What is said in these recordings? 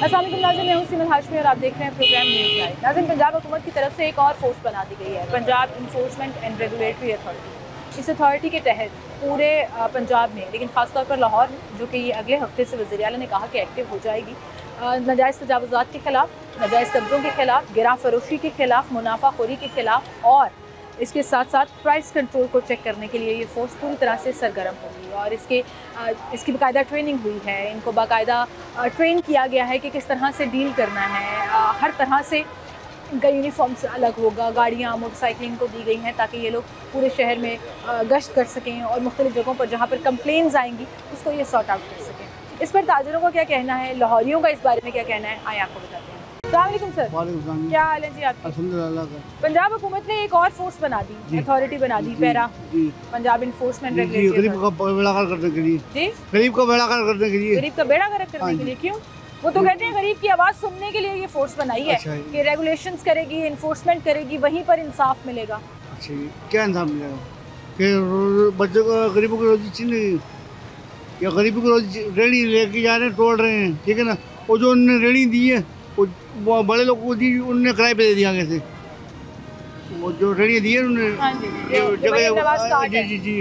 अस्सलाम वालेकुम नाज़रीन, मैं हूं सीमन हाशमी और आप देख रहे हैं प्रोग्राम न्यूज़ लाइव। नाज़रीन, पंजाब हुकूमत की तरफ से एक और फोर्स बना दी गई है, Punjab enforcement and regulatory authority. इस अथॉरिटी के तहत पूरे पंजाब में, लेकिन ख़ासतौर पर लाहौर में, जो कि ये अगले हफ्ते से वज़ीर आला ने कहा कि एक्टिव हो जाएगी, नाजायज़ तजावुज़ात के ख़िलाफ़, नाजायज़ कब्ज़ों के ख़िलाफ़, गिरा फरोशी के ख़िलाफ़, मुनाफाखोरी के ख़िलाफ़ और इसके साथ साथ प्राइस कंट्रोल को चेक करने के लिए ये फ़ोर्स पूरी तरह से सरगर्म होगी। और इसकी बाकायदा ट्रेनिंग हुई है, इनको बाकायदा ट्रेन किया गया है कि किस तरह से डील करना है। हर तरह से इनका यूनिफॉर्म से अलग होगा, गाड़ियाँ मोटरसाइकिलिंग को दी गई हैं ताकि ये लोग पूरे शहर में गश्त कर सकें और मुख्तलिफ़ जगहों पर जहाँ पर कंप्लेंट्स आएंगी उसको ये सॉर्ट आउट कर सकें। इस पर ताजरों का क्या कहना है, लाहौरियों का इस बारे में क्या कहना है, आइए आपको बताते हैं। अस्सलाम वालेकुम सर, क्या हाल है जी आपके? अल्हम्दुलिल्लाह। पंजाब हुकूमत ने एक और फोर्स बना दी, अथॉरिटी बना दी, पैरा पंजाब इन्फोर्समेंट रेगुलेटरी। गरीब का बेड़ा गर्क करने के लिए जी, गरीब का बेड़ा गर्क करने के लिए, गरीब का बेड़ा गर्क करने के लिए। क्यों? वो तो कहते हैं गरीब की आवाज़ सुनने के लिए ये फोर्स बनाई है कि रेगुलेशंस करेगी, इन्फोर्समेंट करेगी, वहीं पर इंसाफ मिलेगा। अच्छा, क्या इंसाफ मिलेगा कि बच्चों को, गरीबों की रोजी छीन लेगी या गरीबों की रोजी रेडी लेके जा रहे हैं, तोड़ रहे हैं, ठीक है ना। वो जो उन्होंने रेडी दी है वो बड़े लोगों को दी, उनने किराए पे दे दिया आगे से। वो जो रेडी दी है उन्होंने जगह, जी जी जी,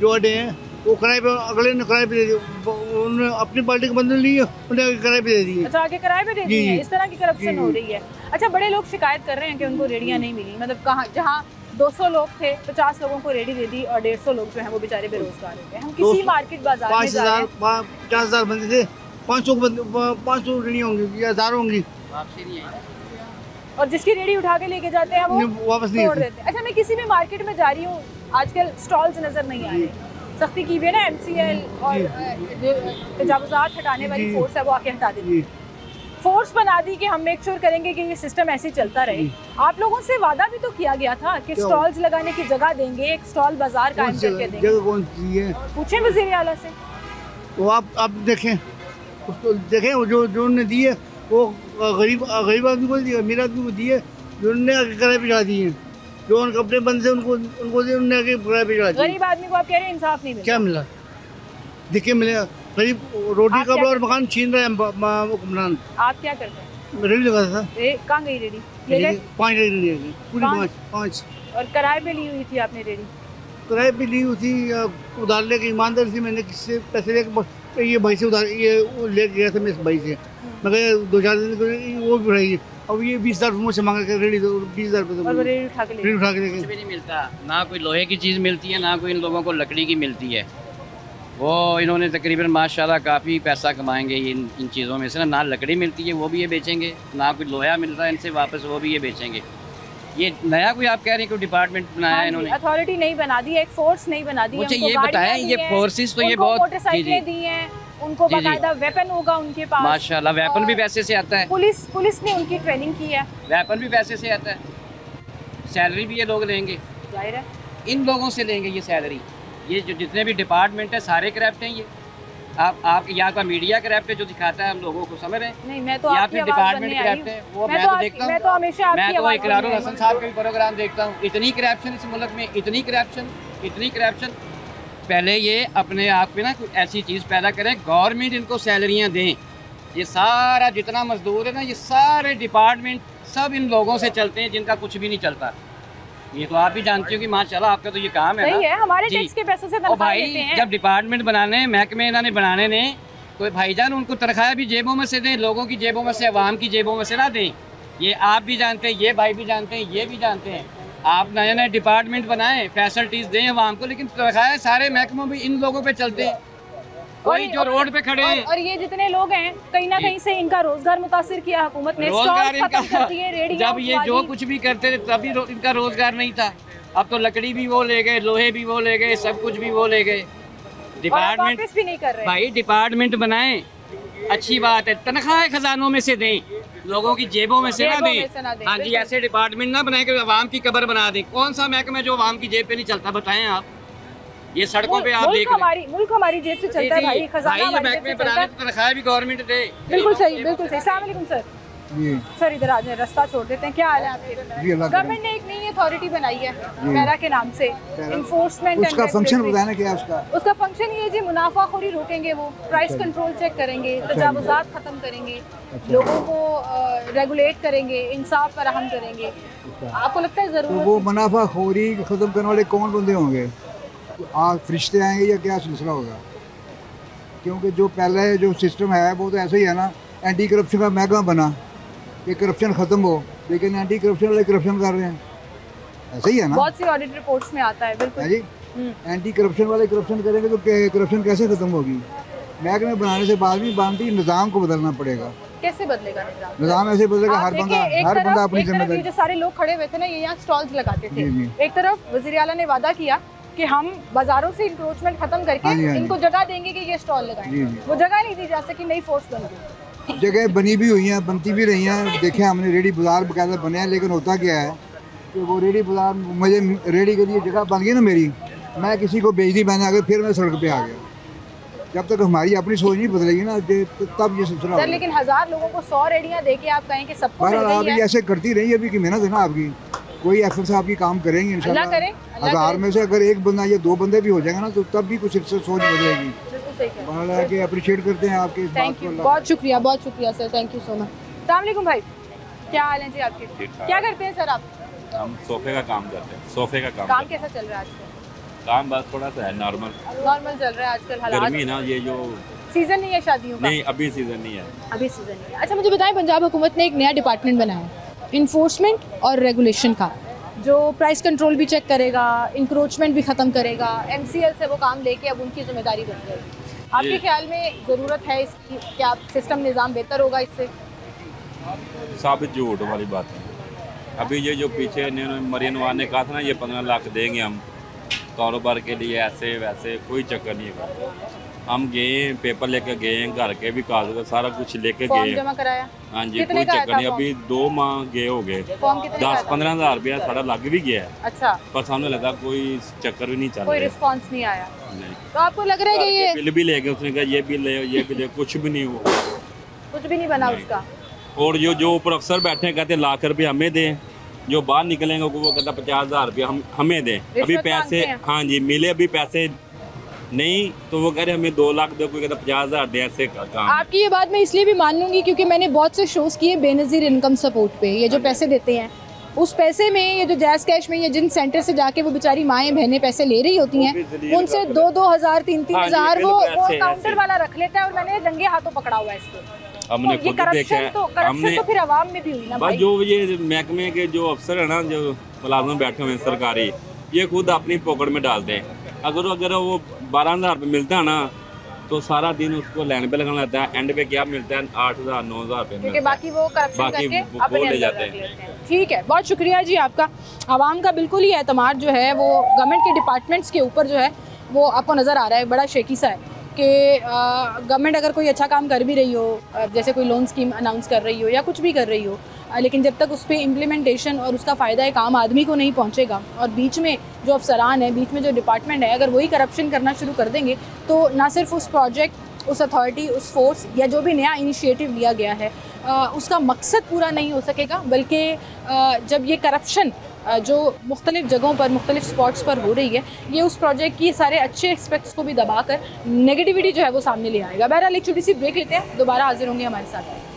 जो अड्डे हैं वो किराए पे, अगले ने किराए पे दे दिए, उन्होंने अपनी पार्टी के बंदे लिए, उन्हें किराए पे दे दिए। अच्छा, आगे किराए पे दे दिए हैं। इस तरह की करप्शन हो रही है। अच्छा, बड़े लोग शिकायत कर रहे हैं कि उनको रेडियाँ नहीं मिली, मतलब कहाँ, जहाँ 200 लोग थे 50 लोगों को रेडी दे दी और 150 लोग जो हैं वो बेचारे बेरोजगार हो गए। हम किसी मार्केट बाजार में जा रहे हैं, 50,000 बंदे थे, 500 रेडियाँ होंगी या 1000 होंगी, और जिसकी रेडी उठा के लेके जाते हैं वो वापस नहीं तोड़ देते हैं। अच्छा, मैं किसी भी मार्केट में जा रही हूँ, आजकल स्टॉल्स नजर नहीं आ रहे, सख्ती की हुई है ना MCL और तजावुज़ात हटाने वाली फोर्स है, वो आके हटा देती है। फोर्स बना दी कि हम मेक श्योर करेंगे कि ये सिस्टम ऐसे ही चलता रहे। आप लोगों से वादा भी तो किया गया था कि स्टॉल्स लगाने की जगह देंगे, एक स्टॉल बाजार कायम करके देंगे। जगह कौन सी है? पूछें वज़ीर आला से। तो आप देखें, उसको देखें, वो जो उन्होंने दी है वो गरीब आदमी को दिया, अमीर आदमी को दी है, जो उन्होंने आगे किराए पे चढ़ा दी है, जो उनके अपने बंदे उनको उन्होंने आगे किराए पे चढ़ा दी। गरीब आदमी को आप कह रहे हैं इंसाफ नहीं मिला? क्या मिला? देखिए मिलेगा, गरीब रोटी कपड़ा और मकान छीन रहे हैं हुक्मरान। आप क्या करते हैं? रेडी लगाता था। कहाँ गई रेडी? 5 रेडी पूरी 5। और किराए पे ली हुई थी आपने रेडी? किराए पे ली हुई थी, उधार लेके, ईमानदारी से मैंने किससे पैसे लेके, ये भाई से उधार ये ले गया था मैं इस भाई से, मैं 2-4 दिन वो भी उठाई। अब ये 20,000 मुझसे मांग के रेडी, तो 20,000 रुपये और रेडी उठा के कुछ भी नहीं मिलता, ना कोई लोहे की चीज़ मिलती है, ना कोई इन लोगों को लकड़ी की मिलती है। वो इन्होंने तकरीबन माशाल्लाह काफ़ी पैसा कमाएंगे इन चीज़ों में से ना लकड़ी मिलती है वो भी ये बेचेंगे, ना कोई लोहा मिलता है इनसे वापस वो भी ये बेचेंगे। ये नया कोई आप कह रहे हैं कोई डिपार्टमेंट बनाया है इन्होंने? अथॉरिटी नहीं बना दी, एक फोर्स नहीं बना दी। मुझे ये बताएं, ये फोर्सेस तो ये बहुत मोटरसाइकिलें दी हैं, उनको बाकायदा वेपन होगा उनके पास, माशाल्लाह। वेपन भी पैसे से आता है, पुलिस ने उनकी ट्रेनिंग की है, वेपन भी पैसे से आता है, सैलरी भी ये लोग लेंगे, जाहिर है इन लोगों से लेंगे ये सैलरी। ये जो जितने भी डिपार्टमेंट है सारे करप्ट हैं। ये आप यहाँ का मीडिया करप्ट है जो दिखाता है हम लोगों को, समझ रहे हैं? नहीं, मैं तो या फिर डिपार्टमेंट करप्ट है, वो मैं तो देखता हूँ। मैं तो इकरारुल हसन साहब के भी प्रोग्राम देखता हूँ। इतनी करप्शन इस मुल्क में, इतनी करप्शन। पहले ये अपने आप पे ना कोई ऐसी चीज़ पैदा करें, गवर्नमेंट इनको सैलरियाँ दें। ये सारा जितना मजदूर है ना, ये सारे डिपार्टमेंट सब इन लोगों से चलते हैं जिनका कुछ भी नहीं चलता। ये तो आप भी जानते हो कि माशाल्लाह आपका तो ये काम है ना। है, हमारे टैक्स के पैसे से तनख्वाह लेते हैं। जब डिपार्टमेंट बनाने, महकमे इन्होंने बनाने ने, तो भाईजान उनको तनख्वाह भी जेबों में से दें, लोगों की जेबों में से, अवाम की जेबों में से ना दें। ये आप भी जानते हैं, ये भाई भी जानते हैं, ये भी जानते हैं। आप नए नए डिपार्टमेंट बनाएं, फैसिलिटीज़ दें अवाम को, लेकिन तनख्वाहें सारे महकमों भी इन लोगों पे चलते हैं। कोई जो रोड पे खड़े हैं, और ये जितने लोग हैं कहीं ना कहीं से इनका रोजगार मुतासिर किया हुकूमत ने, रोजगार इनका जब ये जो कुछ भी करते थे तभी इनका रोजगार नहीं था। अब तो लकड़ी भी वो ले गए, लोहे भी वो ले गए, सब कुछ भी वो ले गए। डिपार्टमेंट भी नहीं कर रहे भाई, डिपार्टमेंट बनाएं, अच्छी बात है, तनख्वाहें खजानों में से दें, लोगों की जेबों में से ना दें। हाँ जी, ऐसे डिपार्टमेंट ना बनाए कि अवाम की कब्र बना दें। कौन सा महकमा जो अवाम की जेब पे नहीं चलता, बताएं आप? ये सड़कों पे आप देख मुल्क हमारी जेब से चलता है भाई, खजाना महकमे बनाने तो तनख्वाह भी गवर्नमेंट दे। बिल्कुल सही। अस्सलाम वालेकुम सर। सर इधर आ जाए, रास्ता छोड़ देते हैं। क्या हाल है आपके? गवर्नमेंट ने एक नई अथॉरिटी बनाई है पैरा के नाम से, इन्फोर्समेंट। उसका फंक्शन बताना क्या है उसका फंक्शन ये जी, मुनाफाखोरी रोकेंगे, वो प्राइस कंट्रोल चेक करेंगे, तजावुज़ात खत्म करेंगे, लोगों को रेगुलेट करेंगे, इंसाफ फराहम करेंगे। आपको लगता है जरूर वो मुनाफाखोरी खत्म करने वाले कौन बंदे होंगे? आप फरिश्ते आएंगे या क्या सिलसिला होगा? क्योंकि जो पहले जो सिस्टम है वो तो ऐसा ही है ना, एंटी करप्शन का महकमा बना कि करप्शन ख़त्म हो, लेकिन एंटी करप्शन वाले करप्शन कर रहे हैं, ऐसा ही है ना। बहुत सी ऑडिट रिपोर्ट्स में आता है। बिल्कुल जी, एंटी करप्शन वाले करप्शन करेंगे तो करप्शन कैसे ख़त्म होगी? महकमे बनाने से बाद भी बांधती निज़ाम को बदलना पड़ेगा। कैसे बदलेगा निज़ाम? ऐसे बदलेगा हर बंदा अपनी जिम्मेदारी। जो सारे लोग खड़े हुए थे ना, ये यहाँ स्टॉल्स लगाते थे। एक तरफ वज़ीर आला ने वादा किया कि हम बाजारों से इंक्रोचमेंट खत्म करके इनको जगह देंगे कि ये स्टॉल लगाएं। वो जगह नहीं दी जा सकी, नई फोर्स बन गई। जगह बनी भी हुई हैं, बनती भी रही हैं, देखे हमने रेडी बाजार बकायदा बने हैं। लेकिन होता क्या है कि वो रेडी बाजार, मुझे रेडी के लिए जगह बन गई ना मेरी, मैं किसी को बेच दी, मैंने आगे फिर मैं सड़क पे आ गया। जब तक हमारी अपनी सोच नहीं बदलेगी ना, तब ये सिलसिला होगा। लेकिन 1000 लोगों को 100 रेडियां देके आप कहें कि सबको मिल गई है। आप ऐसे करती रही, अभी की मेहनत है ना आपकी, कोई एफर्ट्स आपकी काम करेंगे इंशाल्लाह। 1000 में से अगर एक बंदा या 2 बंदे भी हो जाएंगे ना, तो तब भी कुछ सोच बदलेगी। के अप्रिशिएट करते हैं आपके इस बात को। बहुत शुक्रिया sir, thank you so much. अस्सलाम वालेकुम भाई, क्या हाल है जी आपके? क्या करते हैं सर आप? हम सोफे का काम करते हैं। सोफे का काम कैसा चल रहा है आजकल? काम बस थोड़ा सा है, नॉर्मल चल रहा है आजकल। हालात गर्मी ना, ये जो सीजन नहीं है शादियों का। नहीं, अभी सीजन नहीं है। अच्छा मुझे बताएं, पंजाब हुकूमत ने एक नया डिपार्टमेंट बनाया है इन्फोर्समेंट और रेगुलेशन का, जो प्राइस कंट्रोल भी चेक करेगा, इंक्रोचमेंट भी ख़त्म करेगा। MCL से वो काम लेके अब उनकी जिम्मेदारी बन गई। आपके ख्याल में ज़रूरत है इसकी? क्या सिस्टम निज़ाम बेहतर होगा इससे? साबित झूठ वाली बात है। अभी ये जो पीछे मरियम नवाज ने कहा था ना, ये 15 लाख देंगे हम कारोबार के लिए, ऐसे वैसे कोई चक्कर नहीं है। हम गए, पेपर लेके गए, घर के भी कागज सारा कुछ लेके गए, जमा कराया। हाँ जी, कोई चक्कर नहीं। अभी 2 माह गए हो गए, 10-15 हज़ार रुपया सारा लग भी गया है। अच्छा, पर सामने लगा कोई चक्कर भी नहीं चल रहा, कोई रिस्पांस नहीं आया। नहीं। तो आपको लग रहा है कि ये बिल भी ले गए, उसने कहा ये बिल ले, ये बिल ले, कुछ भी नहीं हुआ, कुछ भी नहीं बना उसका। और जो ऊपर अफसर बैठे कहते लाख रुपये हमें दें, जो बाहर निकलेंगे वो कहता 50,000 रुपया हमें दें। अभी पैसे, हाँ जी, मिले अभी पैसे नहीं, तो वो कह रहे हमें 2 लाख दो, कोई कहता 50,000 दे। ऐसे काम। आपकी ये बात मैं इसलिए भी मान लूँगी क्योंकि मैंने बहुत से शोज़ किए बेनज़ीर इनकम सपोर्ट पे। ये जो पैसे देते हैं, उस पैसे में ये जो जैज़ कैश में ये जिन सेंटर से जाके वो बेचारी माएँ बहनें पैसे ले रही होती हैं, उनसे 2-2 हज़ार 3-3 हज़ार वो काउंटर वाला रख लेता है। और मैंने रंगे हाथों पकड़ा हुआ है इसको। हमने खुद देखा है। हमने तो फिर आवाम में भी हुई ना भाई। जो ये महकमे के जो अफसर है ना, जो मुलाजिम बैठे हुए हैं सरकारी, ये खुद अपनी पॉकेट में डालते हैं। अगर वो 12,000 रुपये मिलता है ना, तो सारा दिन उसको लाइन पे लगाना रहता है। एंड पे क्या मिलता है? 8,000 9,000 रुपये, क्योंकि बाकी वो करप्शन करके वो ले जाते हैं। ठीक है, बहुत शुक्रिया जी आपका। आवाम का बिल्कुल ही एतमाद जो है वो गवर्नमेंट के डिपार्टमेंट्स के ऊपर जो है वो आपको नज़र आ रहा है, बड़ा शेकी सा है कि गवर्नमेंट अगर कोई अच्छा काम कर भी रही हो, जैसे कोई लोन स्कीम अनाउंस कर रही हो या कुछ भी कर रही हो, लेकिन जब तक उस पर इम्प्लीमेंटेशन और उसका फ़ायदा एक आम आदमी को नहीं पहुंचेगा, और बीच में जो अफसरान है, बीच में जो डिपार्टमेंट है, अगर वही करप्शन करना शुरू कर देंगे, तो ना सिर्फ उस प्रोजेक्ट, उस अथॉरिटी, उस फोर्स या जो भी नया इनिशिएटिव लिया गया है उसका मकसद पूरा नहीं हो सकेगा, बल्कि जब ये करप्शन जो मुख्तलिफ़ जगहों पर, मुख्तलिफ़ स्पॉट्स पर हो रही है, ये उस प्रोजेक्ट की सारे अच्छे एस्पेक्ट्स को भी दबाकर नेगेटिविटी जो है वो सामने ले आएगा। बहरहाल एक छोटी सी ब्रेक लेते हैं, दोबारा हाजिर होंगे हमारे साथ।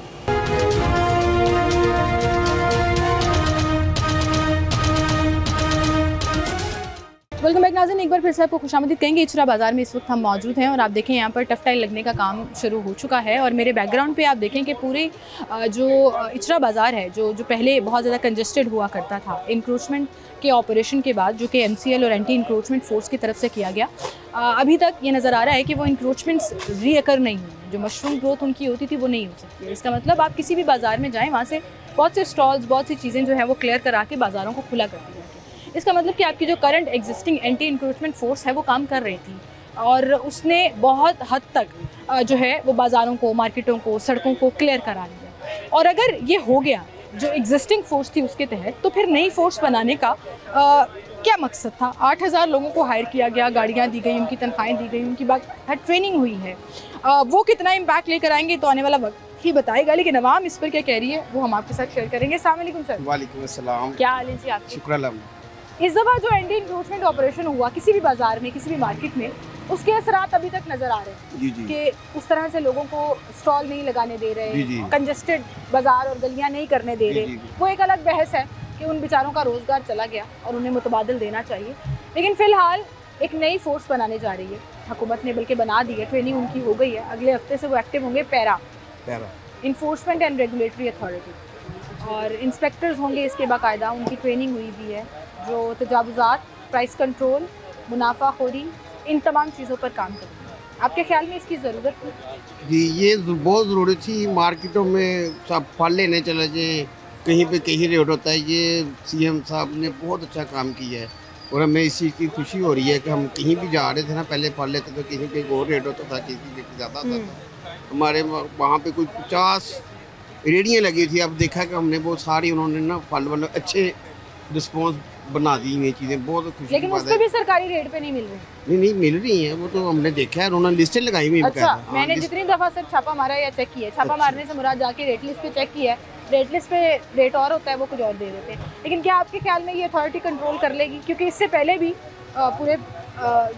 वेलकम बैक नाज़रीन, एक बार फिर से आपको खुशामदीद कहेंगे। इचरा बाज़ार में इस वक्त हम मौजूद हैं और आप देखें यहाँ पर टफ टाइल लगने का काम शुरू हो चुका है। और मेरे बैकग्राउंड पे आप देखें कि पूरे जो इचरा बाज़ार है, जो पहले बहुत ज़्यादा कंजस्टेड हुआ करता था इंक्रोचमेंट के ऑपरेशन के बाद, जो कि MCL और एंटी इंक्रोचमेंट फोर्स की तरफ से किया गया, अभी तक ये नज़र आ रहा है कि वो इंक्रोचमेंट्स रीअकर नहीं हुए। जो मशरूम ग्रोथ उनकी होती थी वो नहीं हो सकती है। इसका मतलब आप किसी भी बाज़ार में जाएँ, वहाँ से बहुत से स्टॉल्स, बहुत सी चीज़ें जो है वो क्लियर करा के बाज़ारों को खुला कर दिया। इसका मतलब कि आपकी जो current existing anti encroachment force है वो काम कर रही थी, और उसने बहुत हद तक जो है वो बाज़ारों को, मार्केटों को, सड़कों को क्लियर करा दिया। और अगर ये हो गया जो एग्जिस्टिंग फोर्स थी उसके तहत, तो फिर नई फोर्स बनाने का क्या मकसद था? 8,000 लोगों को हायर किया गया, गाड़ियाँ दी गई, उनकी तनख्वाहें दी गई, उनकी बात ट्रेनिंग हुई है। वो कितना इम्पैक्ट लेकर आएंगे तो आने वाला वक्त ही बताएगा, लेकिन अवाम इस पर क्या कह रही है वो हम आपके साथ शेयर करेंगे। अस्सलाम वालेकुम सर। वालेकुम अस्सलाम। क्या हाल है जी आपके? शुक्र अल्लाह। इस दफ़ा जो एंटी इंक्रोचमेंट ऑपरेशन हुआ किसी भी बाजार में, किसी भी मार्केट में, उसके असरात अभी तक नज़र आ रहे हैं जी जी कि उस तरह से लोगों को स्टॉल नहीं लगाने दे जी जी। रहे, कंजस्टेड बाजार और गलियां नहीं करने दे जी रहे। जी। वो एक अलग बहस है कि उन बेचारों का रोज़गार चला गया और उन्हें मुतबादल देना चाहिए। लेकिन फ़िलहाल एक नई फोर्स बनाने जा रही है हुकूमत ने, बल्कि बना दी है, ट्रेनिंग उनकी हो गई है। अगले हफ्ते से वो एक्टिव होंगे para enforcement and regulatory authority, और इंस्पेक्टर्स होंगे इसके बाकायदा, उनकी ट्रेनिंग हुई भी है, जो तजावुज़ात, प्राइस कंट्रोल, मुनाफाखोरी, इन तमाम चीज़ों पर काम करते हैं। आपके ख्याल में इसकी ज़रूरत थी? जी, ये बहुत ज़रूरी थी। मार्केटों में सब फल लेने चले जाए, कहीं पे कहीं रेट होता है। ये सीएम साहब ने बहुत अच्छा काम किया है और हमें इस चीज़ की खुशी हो रही है कि हम कहीं भी जा रहे थे ना, पहले फल लेते तो कहीं पे और रेट होता था, किसी पे ज़्यादा होता था। हमारे वहाँ पे कोई 50 रेडियाँ लगी थी। अब देखा कि हमने बहुत सारी उन्होंने ना फल वाले अच्छे रिस्पॉन्स बना दी ये चीज़ें, बहुत खुशी। लेकिन उस पे भी सरकारी रेट पे नहीं मिल रही। नहीं मिल रही हैं, वो तो हमने देखा है, उन्होंने लिस्टें लगाई हुई। अच्छा, मैंने जितनी दफ़ा सर छापा मारा या चेक किया, छापा मारने से मुराद जाके रेट लिस्ट पे चेक किया है, रेट लिस्ट पे रेट और होता है, वो कुछ और दे देते हैं। लेकिन क्या आपके ख्याल में ये अथॉरिटी कंट्रोल कर लेगी? क्योंकि इससे पहले भी पूरे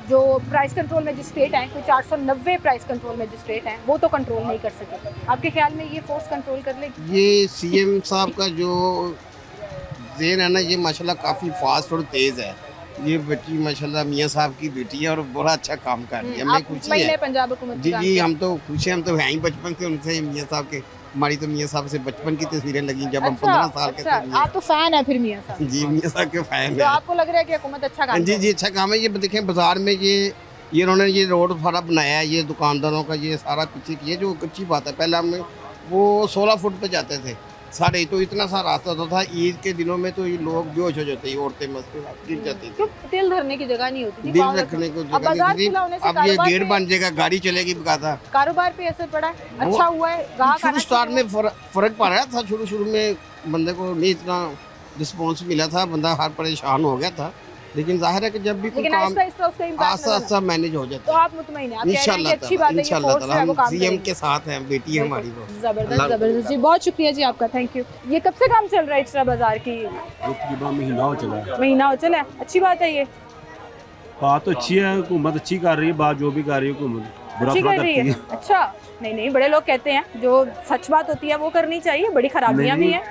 जो प्राइस कंट्रोल मैजिस्ट्रेट हैं, कोई 490 प्राइस कंट्रोल मैजिस्ट्रेट हैं, वो तो कंट्रोल नहीं कर सके। आपके ख्याल में ये फोर्स कंट्रोल कर लेगी? ये सीएम साहब का जो ज़हन है ना, ये माशाल्लाह काफ़ी फास्ट और तेज़ है। ये बेटी माशाल्लाह मियाँ साहब की बेटी है और बड़ा अच्छा काम कर रही है। हमें खुशी है। पंजाब हुकूमत जी जी, हम तो खुश हैं। हम तो हैं ही बचपन से उनसे, मियाँ साहब के। हमारी तो मियाँ साहब से बचपन की तस्वीरें लगी जब हम 15 साल के थे। आप तो फैन है फिर मियाँ साहब? जी, मियाँ साहब के फैन तो है। आपको लग रहा है कि हुकूमत अच्छा काम? जी जी, अच्छा काम है। ये देखें बाजार में ये इन्होंने ये रोड सारा बनाया है, ये दुकानदारों का ये सारा पीछे किया, जो अच्छी बात है। पहले हमने वो 16 फुट पे जाते थे सारे, तो इतना सा रास्ता होता था। ईद के दिनों में तो ये लोग बेहोश हो जाते, औरतें मस्त गिर जाती थी। दिल धरने की जगह नहीं होती थी, दिल रखने को जगह नहीं थी। अब ये गेट बन जाएगा, गाड़ी चलेगी बकायदा। कारोबार पे असर पड़ा है? अच्छा हुआ है? शुरू स्टार्ट में फर्क पड़ रहा था। शुरू में बंदे को नहीं इतना रिस्पॉन्स मिला था, बंदा हर परेशान हो गया था। लेकिन जाहिर है कि जब भी कोई काम आस्ता मैनेज हो जाता है, तो आप मुतमईन हैं? इंशाल्लाह अच्छी बात है, इंशाल्लाह सीएम के साथ हैं, बेटी है हमारी। वो जबरदस्त जी, बहुत शुक्रिया जी आपका, थैंक यू। ये कब से काम चल रहा है इचरा बाजार की? महीना हो चला है। अच्छी बात है। ये बात तो अच्छी है, हुकूमत अच्छी कर रही है, बात जो भी कर रही है हुकूमत बुरा अच्छी कर रही है। अच्छा, नहीं बड़े लोग कहते हैं जो सच बात होती है वो करनी चाहिए, बड़ी खराबियाँ भी हैं।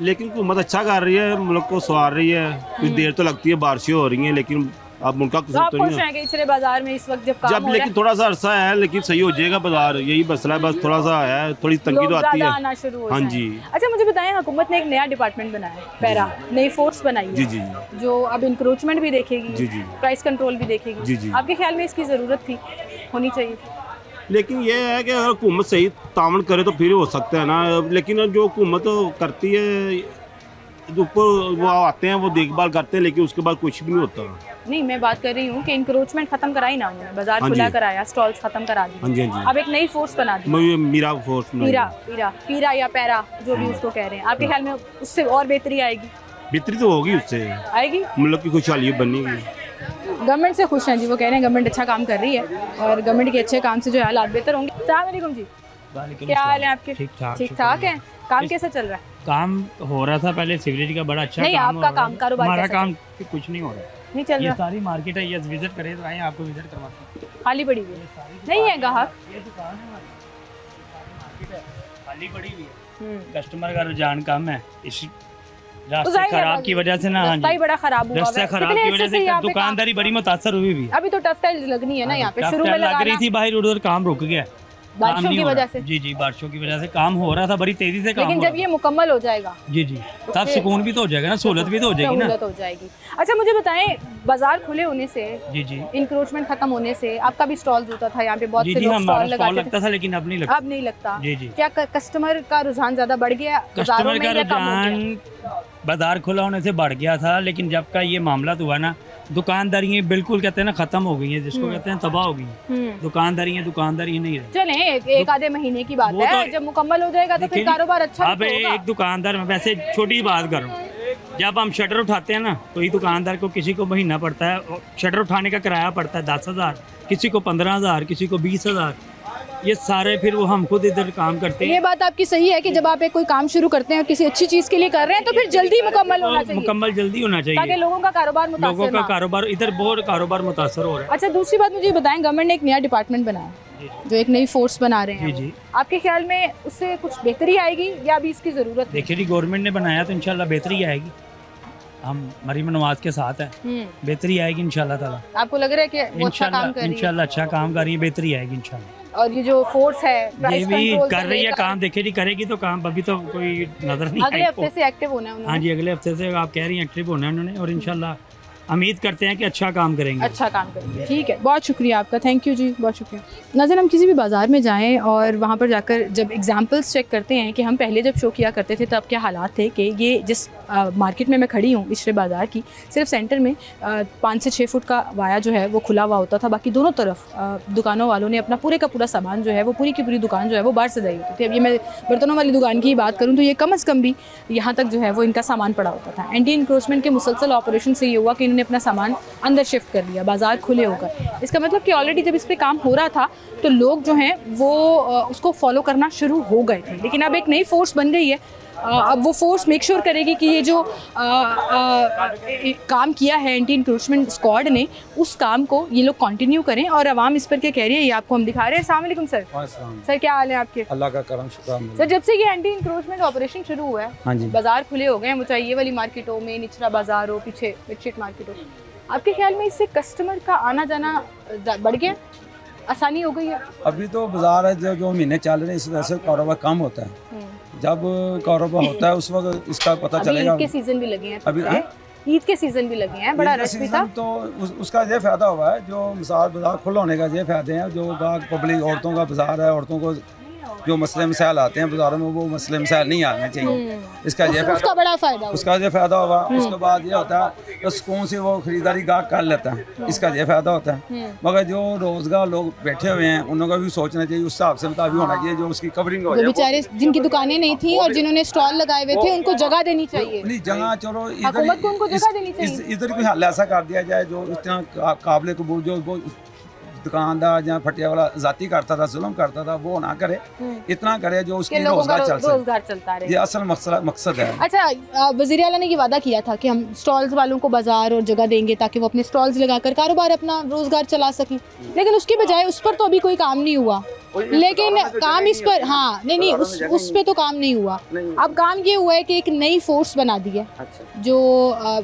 लेकिन हुकूमत अच्छा कर रही है, मुल्क को सवार रही है। कुछ देर तो लगती है, बारिशें हो रही हैं, लेकिन अब मुल्क का तो नहीं है कि इचरे बाजार में इस वक्त जब काम हो रहा है? लेकिन थोड़ा सा अरसा है, लेकिन सही हो जाएगा बाजार, यही मसला है। बस थोड़ा सा है, थोड़ी तंगी तो आती है, आना शुरू हो हाँ जी। अच्छा, मुझे बताएं, हुकूमत ने एक नया डिपार्टमेंट बनाया है, पैरा, नई फोर्स बनाई है। जी जी, जो अब इंक्रोचमेंट भी देखेगी, जी जी, प्राइस कंट्रोल भी देखेगी। जी जी। आपके ख्याल में इसकी ज़रूरत थी, होनी चाहिए थी? लेकिन ये है कि अगर हुकूमत सही तामन करे तो फिर हो सकता है ना। लेकिन जो हुकूमत करती है, ऊपर वो आते हैं, वो देखभाल करते हैं, लेकिन उसके बाद कुछ भी नहीं होता। नहीं, मैं बात कर रही हूँ कि इंक्रोचमेंट खत्म कराई ना उन्होंने, बाजार खुला कराया, स्टॉल्स खत्म करा दी। हाँ जी, हाँ जी। अब एक नई फोर्स बना दी, मीरा फोर्स, पीरा या पैरा, जो भी उसको कह रहे हैं। आपके ख्याल में उससे और बेहतरी आएगी? बेहतरी तो होगी, उससे आएगी, मुल्क की खुशहाली बनेगी। गवर्नमेंट से खुश हैं जी, वो कह रहे हैं गवर्नमेंट अच्छा काम कर रही है और गवर्नमेंट के अच्छे काम से जो हालात बेहतर होंगे। अस्सलाम वालेकुम जी, क्या हाल है आपके? ठीक ठाक है। काम कैसा चल रहा है? काम हो रहा था पहले, सिवरेज का बड़ा अच्छा नहीं, काम आपका काम, कारोबार हमारा काम कुछ नहीं हो रहा, नहीं चल रहा। ये सारी मार्केट है, ये विजिट करें तो आए, आपको विजिट करवाते हैं। खाली पड़ी हुई है, नहीं है ग्राहक? ये दुकान है हमारी, मार्केट है, खाली पड़ी हुई है, कस्टमर का रुझान कम है। इस रास्ते खराब की वजह से ना, रास्ता ही बड़ा खराब हुआ है, रास्ता खराब की वजह से दुकानदारी बड़ी मुतासर हुई भी। अभी तो टफ टाइल्स लगनी है ना यहाँ पे, शुरू में लग रही थी, बाहर उधर काम रुक गया बारिशों की वजह से। जी जी, बारिशों की वजह से काम हो रहा था बड़ी तेजी से, लेकिन जब ये मुकम्मल हो जाएगा, जी जी, तब सुकून भी तो हो जाएगा ना, सहूलत भी तो हो जाएगी ना, सहूलत हो जाएगी। अच्छा, मुझे बताएं, बाजार खुले होने से, जी जी, इंक्रोचमेंट खत्म होने से, आपका भी स्टॉल होता था यहाँ पे, बहुत से लोग स्टॉल लगता था, लेकिन अब नहीं लगता। अब नहीं लगता? जी जी। क्या कस्टमर का रुझान ज्यादा बढ़ गया? कस्टमर का रुझान बाजार खुला होने से बढ़ गया था, लेकिन जब का ये मामला हुआ ना, दुकानदारियाँ बिल्कुल कहते हैं ना खत्म हो गई है, जिसको कहते हैं तबाह हो गई। दुकानदारी नहीं रही। चले एक आधे महीने की बात है, जब मुकम्मल हो जाएगा तो फिर कारोबार अच्छा अब एक दुकानदार, वैसे छोटी बात करूँ, जब हम शटर उठाते हैं ना, कोई दुकानदार को किसी को महीना पड़ता है, शटर उठाने का किराया पड़ता है 10,000, किसी को 15,000, किसी को 20,000। ये सारे फिर वो हम खुद इधर काम करते हैं। ये बात आपकी सही है कि जब आप एक कोई काम शुरू करते हैं और किसी अच्छी चीज़ के लिए कर रहे हैं तो फिर जल्दी मुकम्मल होना चाहिए, मुकम्मल जल्दी होना चाहिए ताकि लोगों का कारोबार मुतासर लोगों का ना। कारोबार इधर बहुत कारोबार मुतासर हो रहा है। अच्छा, दूसरी बात मुझे बताएं, गवर्नमेंट ने एक नया डिपार्टमेंट बनाया जो एक नई फोर्स बना रहे हैं, जी। आपके ख्याल में उससे कुछ बेहतरी आएगी या अभी इसकी ज़रूरत है? देखिए जी, गवर्नमेंट ने बनाया तो इंशाल्लाह बेहतरी आएगी, हम मरीम नवाज के साथ हैं, बेहतरी आएगी इंशाल्लाह ताला। आपको लग रहा है कि वो अच्छा काम कर रही है? इंशाल्लाह अच्छा काम कर रही है, बेहतरी आएगी इंशाल्लाह। और ये जो फोर्स है ये भी कर रही है काम, देखिए जी करेगी तो काम, अभी तो कोई नजर नहीं अगले हफ्ते से एक्टिव होना है उन्होंने। हाँ जी, अगले हफ्ते से आप कह रही हैं एक्टिव होना है उन्होंने, और इंशाल्लाह उम्मीद करते हैं कि अच्छा काम करेंगे। अच्छा काम करेंगे, ठीक है, बहुत शुक्रिया आपका, थैंक यू जी, बहुत शुक्रिया। नाज़रीन, हम किसी भी बाज़ार में जाएं और वहाँ पर जाकर जब एग्जांपल्स चेक करते हैं कि हम पहले जब शो किया करते थे तब क्या हालात थे, कि ये जिस मार्केट में मैं खड़ी हूँ इशरे बाज़ार की, सिर्फ सेंटर में 5 से 6 फुट का वाया जो है वो खुला हुआ होता था, बाकी दोनों तरफ दुकानों वालों ने अपना पूरे का पूरा सामान जो है वो पूरी की पूरी दुकान जो है वो बाहर सजाई होती थी। अब ये मैं बर्तनों वाली दुकान की ही बात करूँ तो ये कम अज़ कम भी यहाँ तक जो है वो इनका सामान पड़ा होता था। एंटी इंक्रोचमेंट के मुसलसल ऑपरेशन से ये हुआ कि इन्होंने अपना सामान अंदर शिफ्ट कर लिया, बाज़ार खुले होकर। इसका मतलब कि ऑलरेडी जब इस पर काम हो रहा था तो लोग जो हैं वो उसको फॉलो करना शुरू हो गए थे, लेकिन अब एक नई फोर्स बन गई है। अब वो फोर्स मेक श्योर करेगी कि ये जो काम किया है एंटी इंक्रोचमेंट स्क्वाड ने, उस काम को ये लोग कंटिन्यू करें। और आवाम इस पर क्या कह रही है ये आपको हम दिखा रहे हैं। अस्सलाम वालेकुम सर। सर क्या हाल है आपके? अल्लाह का करम शुक्र। सर, जब से ये एंटी इंक्रोचमेंट ऑपरेशन शुरू हुआ है, हाँ जी, बाजार खुले हो गए हैं, वो चाहे ये वाली मार्केटों में, निचला बाजार हो, पीछे मिडशीट मार्केट हो, आपके ख्याल में इससे कस्टमर का आना जाना बढ़ गया, आसानी हो गई है? अभी तो बाजार है जो महीने चल रहे हैं, इस वजह से कारोबार कम होता है। जब कारोबार होता है उस वक्त इसका पता चलेगा। ईद के सीजन भी लगे हैं, अभी ईद के सीजन भी लगे हैं, बड़ा रश भी था, तो उसका ये फायदा हुआ है, जो मिसाल बाजार खुला होने का ये फायदे हैं, जो पब्लिक औरतों का बाजार है, औरतों को जो मसले मसाइल आते हैं बाजारों में वो मसले मसाइल नहीं आने चाहिए, इसका ये उसका बड़ा फायदा, उसका ये फायदा होगा। उसके बाद ये होता है तो सुकून से वो खरीदारी गाहक कर लेता है, इसका ये फायदा होता है। मगर जो रोजगार लोग बैठे हुए हैं उनका भी सोचना चाहिए, उस हिसाब से मुताबिक होना चाहिए जो उसकी कवरिंग हो जाए। बेचारे जिनकी दुकानें नहीं थी और जिन्होंने स्टॉल लगाए हुए थे उनको जगह देनी चाहिए। नहीं, जगह चलो हुकूमत को उनको जगह देनी चाहिए। इधर कोई हल ऐसा कर दिया जाए जो इतना काबिल कबूल, जो दुकानदार या फटिया वाला जाती करता था, जुल्म करता था, वो ना करे, इतना करे जो उसकी रोजगार चलता रहे। ये असल मकसद है। अच्छा, वज़ीर आला ने ये वादा किया था कि हम स्टॉल्स वालों को बाजार और जगह देंगे ताकि वो अपने स्टॉल्स लगाकर कारोबार अपना रोजगार चला सकें, लेकिन उसके बजाय उस पर तो अभी कोई काम नहीं हुआ। लेकिन काम इस पर, हाँ नहीं उस पे तो काम नहीं हुआ। अब काम ये हुआ है कि एक नई फोर्स बना दी है जो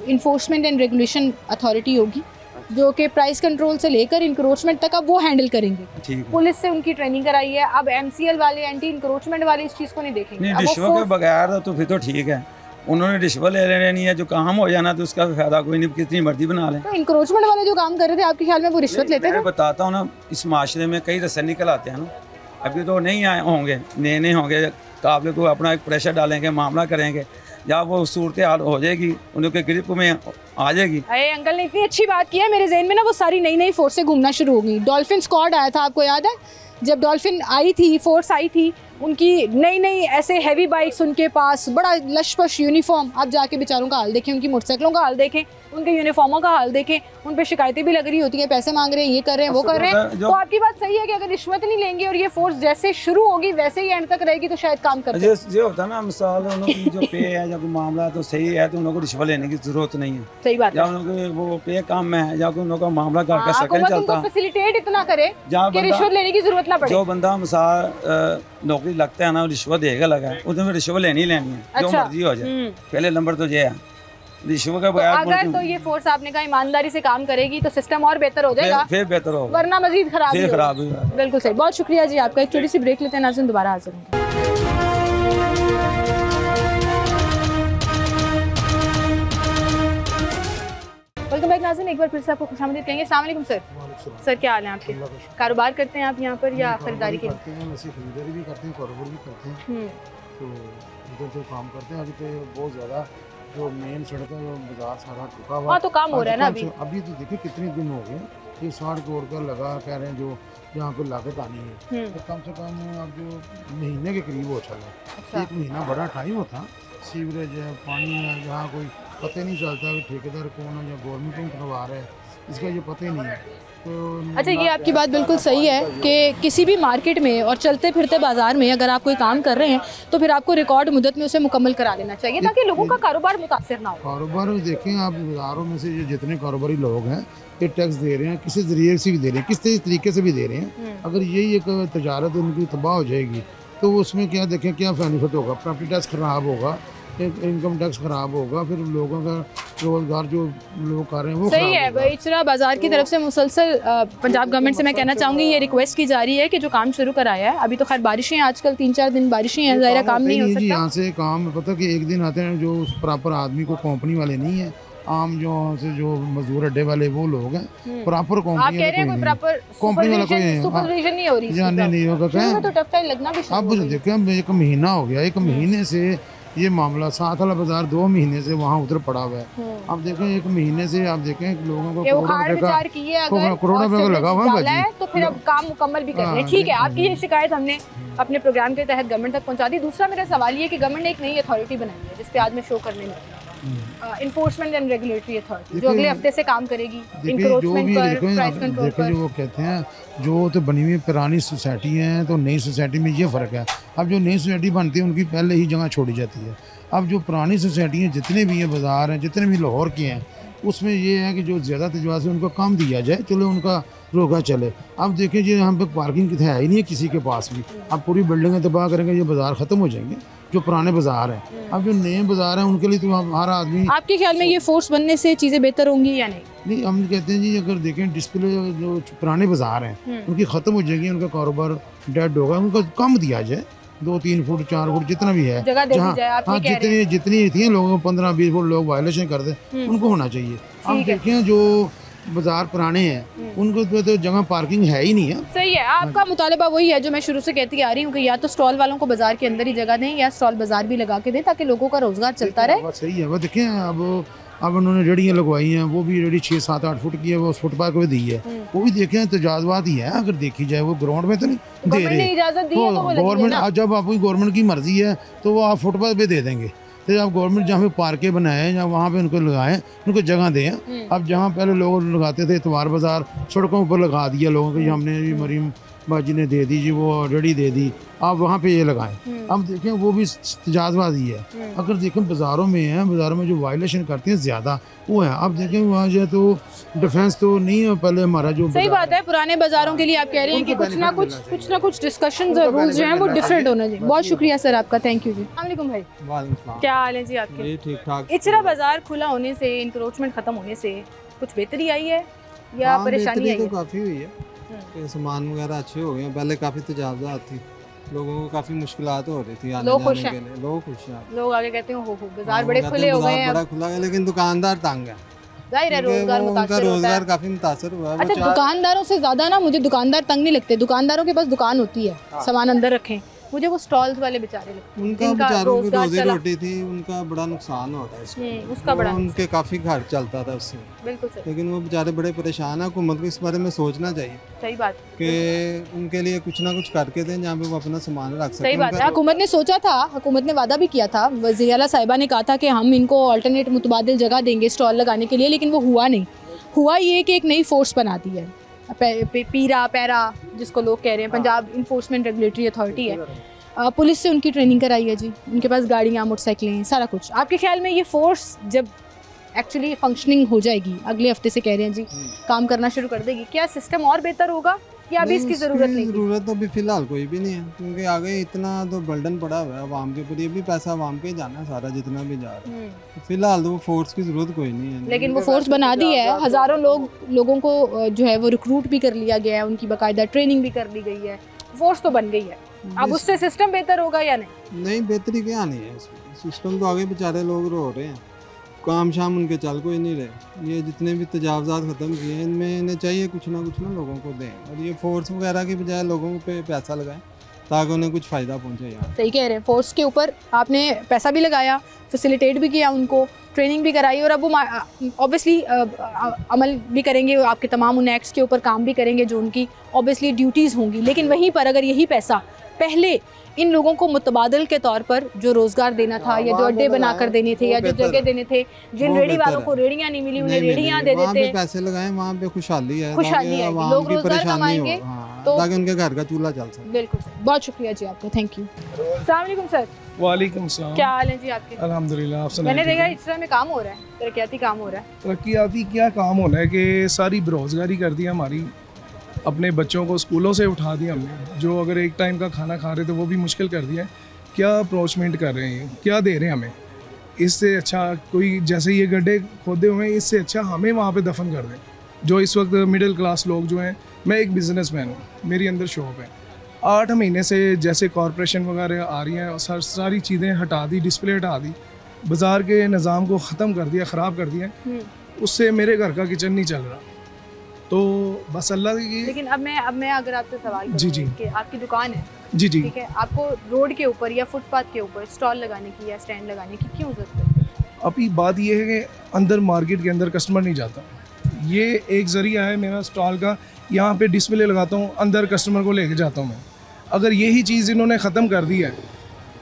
इन्फोर्समेंट एंड रेगुलेशन अथॉरिटी होगी, जो कि प्राइस कंट्रोल से लेकर इंक्रोचमेंट तक अब वो हैंडल करेंगे। पुलिस से उनकी ट्रेनिंग कराई है। अब MCL वाले, एंटी इंक्रोचमेंट वाले इस चीज़ को नहीं देखेंगे। रिश्वत के बगैर तो फिर तो ठीक है, उन्होंने रिश्वत ले लेनी है, जो काम हो जाना तो उसका फायदा कोई नहीं, कितनी मर्जी बना लें। तो इंक्रोचमेंट वाले जो काम कर रहे थे आपके ख्याल में वो रिश्वत लेते थे? मैं बताता हूँ ना, इस माशरे में कई रस्ते निकल आते हैं ना, अभी तो नहीं आए होंगे, नए होंगे, काबिल को अपना एक प्रेशर डालेंगे, मामला करेंगे, या वो सूरत हाल हो जाएगी, उनके ग्रिप में आ जाएगी। अरे अंकल ने इतनी अच्छी बात की है, मेरे जहन में ना वो सारी नई फोर्सें घूमना शुरू हो गई। डॉल्फिन स्क्वाड आया था, आपको याद है? जब डॉल्फिन आई थी, फोर्स आई थी, उनकी नई ऐसे हैवी बाइक्स उनके पास, बड़ा लशपश यूनिफॉर्म। आप जाके बेचारों का हाल देखें, उनकी मोटरसाइकिलों का हाल देखें, उनके यूनिफॉर्मों का हाल देखें, उन पे शिकायतें भी लग रही होती है, पैसे मांग रहे हैं, ये कर रहे हैं, वो कर रहे हैं। तो आपकी बात सही है कि अगर रिश्वत नहीं लेंगे और ये फोर्स जैसे शुरू होगी वैसे ही एंड तक रहेगी तो शायद काम करते। ये होता है ना, मिसाल उनकी जो पे है या कोई मामला तो सही है तो उनको रिश्वत लेने की जरूरत नहीं है। सही बात है। या उनको वो पे कम है या उनका मामला करके सकल चलता, फैसिलिटेट इतना करे कि रिश्वत लेने की जरूरत ना पड़े। जो बंदा मिसाल नौकरी लगता है ना, रिश्वत देगा लगा, उसमें रिश्वत लेनी है, जो मर्जी हो जाए। पहले नंबर तो ये है रिश्वत के बगैर। अगर तो ये फोर्स आपने कहा ईमानदारी से काम करेगी तो सिस्टम और बेहतर हो जाएगा, फिर बेहतर होगा, वरना मजीद खराब होगा। बिल्कुल सही, बहुत शुक्रिया जी आपका। एक छोटी सी ब्रेक लेते हैं, नाज़रीन दोबारा हाजिर होंगे। वेलकम बैक नाज़रीन, एक बार फिर से आपको खुशामदीद कहेंगे। अस्सलाम वालेकुम सर। सर क्या हाल है आपके? कारोबार करते हैं आप यहाँ पर या खरीदारी के? खरीदारी भी करते हैं, कारोबार भी करते हैं, तो इधर से काम करते हैं। अभी तो बहुत ज़्यादा जो मेन सड़क है, बाजार सारा टूटा हुआ। हाँ, तो काम हो रहा है ना अभी तो देखिए कितने दिन हो गए, ये 60 करोड़ का लगा, कह रहे हैं जो यहाँ पे लागत आनी है, तो कम से कम अब जो महीने के करीब हो चला। अच्छा। 1 महीना बड़ा टाइम होता, सीवरेज है, पानी है, जहाँ कोई पता ही नहीं चलता कि ठेकेदार कौन है या गवर्नमेंट कौन करवा रहा है, इसका ये पता ही नहीं है। अच्छा, ये आपकी बात बिल्कुल सही है कि किसी भी मार्केट में और चलते फिरते बाजार में अगर आप कोई काम कर रहे हैं तो फिर आपको रिकॉर्ड मुद्दत में उसे मुकम्मल करा लेना चाहिए ताकि लोगों का कारोबार मुतासिर ना हो। कारोबार देखें आप, बाजारों में से जितने कारोबारी लोग हैं ये टैक्स दे रहे हैं, किसी जरिए से भी दे रहे हैं, किस तरीके से भी दे रहे हैं। अगर यही एक तजारत उनकी तबाह हो जाएगी तो उसमें क्या देखें क्या बेनिफिट होगा, प्रॉपर्टी टैक्स ख़राब होगा, इनकम टैक्स ख़राब होगा, फिर लोगों का रोज़गार जो लोग कर रहे हैं वो सही है। इचरा बाजार की तरफ से मुसलसल पंजाब गवर्नमेंट से मैं कहना चाहूँगी ये रिक्वेस्ट की जा रही है कि जो काम शुरू कराया है, अभी तो खैर बारिशें आजकल 3-4 दिन बारिशें हैं, ज़ाहिर काम नहीं हो सकता। यहाँ से काम पता कि एक दिन आते हैं जो प्रॉपर आदमी को कंपनी वाले नहीं है, आम जो मजदूर अड्डे वाले वो लोग हैं, प्रॉपर कंपनी वाला कोई नहीं होगा। अब देखें एक महीना हो गया, एक महीने से ये मामला साथ वाला बाजार 2 महीने से वहाँ उधर पड़ा हुआ है। अब देखें एक महीने से आप देखें लोगों को करोड़ों रुपए का लगा हुआ है तो फिर अब काम मुकम्मल भी करने। ठीक है, आपकी ये शिकायत हमने अपने प्रोग्राम के तहत गवर्नमेंट तक पहुँचा दी। दूसरा मेरा सवाल ये कि गवर्नमेंट ने एक नई अथॉरिटी बनाई है जिसपे आज मैं शो करने में इन्फोर्समेंट एंड रेगुलेटरी अथॉरिटी जो अगले हफ्ते से काम करेगी इंक्रोचमेंट पर, प्राइस कंट्रोल पर। जो वो कहते हैं जो तो बनी हुई पुरानी सोसाइटी है तो नई सोसाइटी में ये फ़र्क है। अब जो नई सोसाइटी बनती है उनकी पहले ही जगह छोड़ी जाती है। अब जो पुरानी सोसाइटी हैं जितने भी ये बाज़ार हैं जितने भी लाहौर के हैं उसमें ये है कि जो ज़्यादा तजवाज़ है उनको कम दिया जाए, चलो उनका रोका चले। अब देखिए जी यहाँ पे पार्किंग है ही नहीं है किसी के पास भी। अब पूरी बिल्डिंगें तबाह करेंगे, ये बाज़ार ख़त्म हो जाएंगे जो पुराने बाज़ार हैं। अब जो नए बाज़ार हैं उनके लिए तो हर आदमी। आपके ख्याल में ये फोर्स बनने से चीज़ें बेहतर होंगी या नहीं? नहीं, हम कहते हैं जी अगर देखें डिस्प्ले जो पुराने बाज़ार हैं उनकी ख़त्म हो जाएगी, उनका कारोबार डेड होगा, उनको कम दिया जाए 2-3 फुट 4 फुट जितना भी है जहाँ, हाँ जितनी थी लोगों को 15-20 फुट लोग वायलेशन कर दे उनको होना चाहिए। अब देखें जो बाजार पुराने हैं उनको तो जगह पार्किंग है ही नहीं है। सही है, आपका मुतालबा वही है जो मैं शुरू से कहती आ रही हूँ कि या तो स्टॉल वालों को बाजार के अंदर ही जगह दें या स्टॉल बाजार भी लगा के दें ताकि लोगों का रोजगार चलता रहे। सही है, वो देखें अब उन्होंने रेडियाँ लगवाई हैं, वो भी रेडी 6-7-8 फुट की है, वो फुटपाथ पे दी है, वो भी देखें तो जायज़बात ही है। अगर देखी जाए वो ग्राउंड में तो नहीं दे रहे, गवर्नमेंट जब आपकी गवर्नमेंट की मर्जी है तो वो आप फुटपाथ पे दे देंगे। तो आप गवर्नमेंट जहाँ पे पार्कें बनाएं या वहाँ पे उनको लगाएं, उनको जगह दें। अब जहाँ पहले लोग लगाते थे इतवार बाज़ार सड़कों पर लगा दिया लोगों को, हमने भी मरीम बाजी ने दे दी जी, वो रेडी दे दी, आप वहाँ पे ये लगाएं। अब देखें वो भी तजाज़बाजी है। अगर देखें बाज़ारों में है, बाज़ारों में जो वायलेशन करते हैं ज़्यादा वो है। अब देखें वहाँ जो तो डिफेंस तो नहीं है पहले हमारा जो। सही बात है, पुराने बाज़ारों के लिए आप कह रहे हैं कि कुछ ना कुछ डिस्कशन और रूल्स जो हैं वो डिफरेंट होना चाहिए। बहुत शुक्रिया सर आपका, थैंक यू जी। अस्सलाम भाई, क्या हाल है जी आपके? ठीक ठाक। इचरा बाज़ार खुला होने से, इंक्रोचमेंट ख़त्म होने से कुछ बेहतरी आई है या परेशानी आई है? काफ़ी हुई है, सामान वगैरह अच्छे हो गए। पहले काफ़ी तजावज़ात थी, लोगों को काफ़ी मुश्किलात हो रही थी आने जाने के लिए। लोग खुश हैं, लोग आगे कहते हैं हो बाजार बड़े खुले हो गए हैं, बड़ा खुला है, लेकिन दुकानदार तंग है। जाहिर है रोजगार काफ़ी मुतासर हुआ है। अच्छा, दुकानदारों से ज़्यादा ना मुझे दुकानदार तंग नहीं लगते। दुकानदारों के पास दुकान होती है, सामान अंदर रखें, मुझे वो स्टॉल्स वाले बेचारे लगते हैं, उनका बेचारों की रोजी रोटी थी, उनका बड़ा नुकसान होता है उसका बड़ा उनके काफ़ी घर चलता था उससे। बिल्कुल सही। लेकिन वो बेचारे बड़े परेशान है। हुकूमत को इस बारे में सोचना चाहिए। सही बात कि उनके लिए कुछ ना कुछ करके दें जहाँ पे वो अपना सामान रख सकें। सही बात है, हुकूमत ने सोचा था, हुकूमत ने वादा भी किया था, वज़ीर आला साहिबा ने कहा था कि हम इनको अल्टरनेट मुतबादिल जगह देंगे स्टॉल लगाने के लिए, लेकिन वो हुआ नहीं। हुआ ये कि एक नई फोर्स बना दी है, पैरा जिसको लोग कह रहे हैं, पंजाब इन्फोर्समेंट रेगुलेटरी अथॉरिटी है। पुलिस से उनकी ट्रेनिंग कराई है जी, उनके पास गाड़ियाँ, मोटरसाइकिलें, सारा कुछ। आपके ख्याल में ये फोर्स जब एक्चुअली फंक्शनिंग हो जाएगी, अगले हफ्ते से कह रहे हैं जी काम करना शुरू कर देगी, क्या सिस्टम और बेहतर होगा या अभी इसकी ज़रूरत नहीं? ज़रूरत तो अभी फ़िलहाल कोई भी नहीं है, क्योंकि आगे इतना तो बर्डन पड़ा हुआ है आवाम के ऊपर। ये भी पैसा आवाम पे जाना है सारा, जितना भी जा रहा है। तो फिलहाल तो वो फोर्स की ज़रूरत कोई नहीं है। लेकिन वो फोर्स बना दी है, हज़ारों लोगों को जो है वो रिक्रूट भी कर लिया गया है, उनकी बाकायदा ट्रेनिंग भी कर ली गई है, फोर्स तो बन गई है। अब उससे सिस्टम बेहतर होगा या नहीं? नहीं, बेहतरी क्या नहीं है, सिस्टम तो आगे बेचारे लोग रो रहे हैं, काम शाम उनके चल कोई नहीं रहे। ये जितने भी तजावज़ात ख़त्म किए हैं, इनमें इन्हें चाहिए कुछ ना लोगों को दें, और ये फोर्स वगैरह की बजाय लोगों पे पैसा लगाएं ताकि उन्हें कुछ फ़ायदा पहुँचे। यहाँ सही कह रहे हैं, फोर्स के ऊपर आपने पैसा भी लगाया, फैसिलिटेट भी किया, उनको ट्रेनिंग भी कराई, और अब वो ऑब्वियसली अमल भी करेंगे, आपके तमाम उन एक्ट्स के ऊपर काम भी करेंगे जो उनकी ऑब्वियसली ड्यूटीज़ होंगी। लेकिन वहीं पर अगर यही पैसा पहले इन लोगों को मुतबादल के तौर पर जो रोज़गार देना था या जो अड्डे बनाकर देने थे या जो जगह देने थे, जिन रेडी वालों को रेडियाँ नहीं मिली उन्हें रेडियाँ दे देते, पैसे लगाएं, वहाँ पे खुशहाली है, खुशहाली है, लोग रोजगार कमाएंगे तो ताकि उनके घर का चूल्हा चल सके। बिल्कुल सर, बहुत शुक्रिया जी आपका, थैंक यू। अस्सलाम वालेकुम सर। वालेकुम सलाम। क्या हाल है जी आपके? अल्हम्दुलिल्लाह, आप सुनाइए। मैंने देखा इस तरह में काम हो रहा है, तरक्याती काम हो रहा है। तरक्याती क्या काम होना है कि सारी बेरोज़गारी कर दी हमारी, अपने बच्चों को स्कूलों से उठा दिया हमने, जो अगर एक टाइम का खाना खा रहे थे वो भी मुश्किल कर दिया है। क्या अप्रोचमेंट कर रहे हैं, क्या दे रहे हैं हमें? इससे अच्छा कोई, जैसे ये गड्ढे खोदे हुए हैं, इससे अच्छा हमें वहाँ पे दफन कर दें। जो इस वक्त मिडिल क्लास लोग जो हैं, मैं एक बिज़नेसमैन हूँ, मेरी अंदर शॉप है, 8 महीने से जैसे कॉरपोरेशन वगैरह आ रही हैं और सारी चीज़ें हटा दी, डिस्प्ले हटा दी, बाज़ार के निज़ाम को ख़त्म कर दिया, ख़राब कर दिया, उससे मेरे घर का किचन नहीं चल रहा। तो बस अल्लाह की। लेकिन अब मैं अगर आपसे सवाल करूं जी कि आपकी दुकान है, जी ठीक है, आपको रोड के ऊपर या फुटपाथ के ऊपर स्टॉल लगाने की या स्टैंड लगाने की क्यों ज़रूरत है? अभी बात ये है कि अंदर मार्केट के अंदर कस्टमर नहीं जाता, ये एक ज़रिया है मेरा स्टॉल का, यहाँ पे डिस्प्ले लगाता हूँ, अंदर कस्टमर को लेके जाता हूँ मैं। अगर यही चीज़ इन्होंने ख़त्म कर दी है,